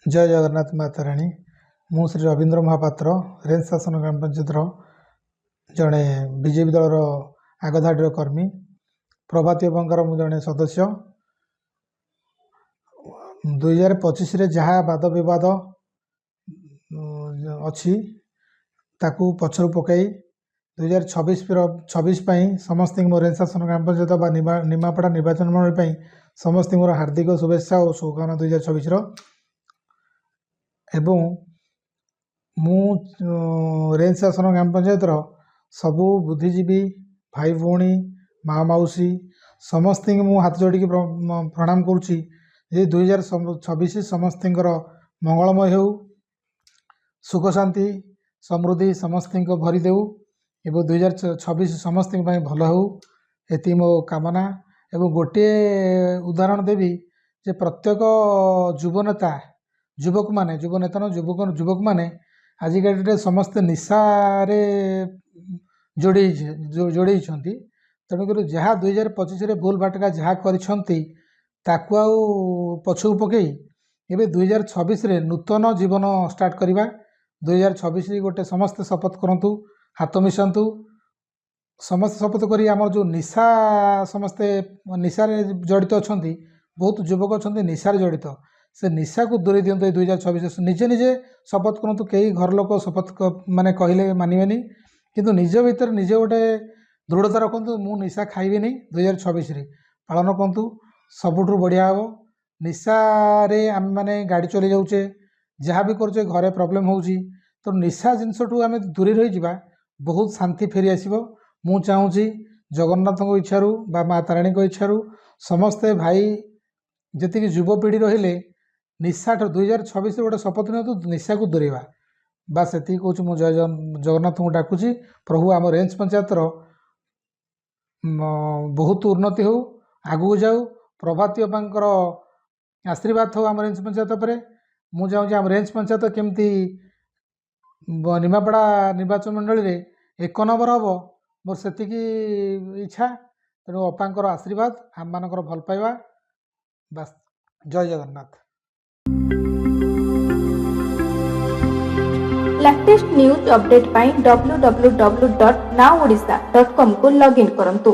जय जगन्नाथ माता राणी मु श्री रवींद्र महापात्र रेंज शासन ग्राम पंचायत जड़े बीजेपी दलर आगधाड़ी कर्मी प्रभाती बंगार मु जड़े सदस्य 2025 जहाँ वाद विवाद अच्छी ताकू पछरु पकई 2026 समस्त मोर रेंज शासन ग्राम पंचायत निमापड़ा निर्वाचन मंडल समस्त मोर हार्दिक शुभेच्छा और शुभकामना 2026 एवं मु रेंज शासन ग्राम पंचायत सबू बुद्धिजीवी भाई भौणी माँ मौसी समस्त मु हाथ जोड़ी प्रणाम करुच्ची 2026 समस्त मंगलमय हो सुख शांति समृद्धि समस्त भरी देऊ एवं 2026 समस्त भल हो ये मो कामना एवं गोटे उदाहरण देवी जे प्रत्येक युवनेता युवक माने युव नेता न युवक माने आजिका डेट समस्त निशारे जोड़े तेणुक जहाँ 2025 भूल भाटका जहाँ करताकू पछू पकई एवं 2026 नूतन जीवन स्टार्ट करवा 2026 गोटे समस्त शपथ करूँ हाथ मिशातु समस्त शपथ करी आम जो निशा समस्ते निशारे जड़ित अच्छा बहुत युवक अच्छा निशारे जड़ित से निशा को दूरी दिंतु 2026 निजे निजे शपथ करूँ कई घर लोक शपथ माने कहले मानवेनी किंतु निज भीतर निजे गोटे दृढ़ता रखु मु निशा खाइबी नहीं 2026 पालन करूँ सबुठ बढ़िया हम निशारे आम मैंने गाड़ी चली जाऊे जहाँ भी करुचे घरे प्रोब्लेम होउची तो निशा जिनसठू आम दूरी रही जावा बहुत शांति फेरी आसब मु चाहूँगी जगन्नाथ इच्छारू बा माँ ताराणी इच्छारू समस्ते भाई जी युवपीढ़ी रहिले निशा 2026 गोटे शपथ नियंतु निशा को दूरेवा बास से कहूँ मुझे जगन्नाथ को डाकुची प्रभु आम रेंज पंचायत बहुत उन्नति हो आगू जाऊ प्रभाती बांकर आशीर्वाद हो आम रेंज पंचायत पर मुझे चाहूँगी आम रेंज पंचायत केमती निमापड़ा निर्वाचन मंडल में 1 नंबर हम मोर से इच्छा तेणु अपांकर आशीर्वाद आम मानकर भल पाइबा बस जय जगन्नाथ। लेटेस्ट न्यूज अपडेट पाई www.nowodisha.com को लॉगिन करंतु।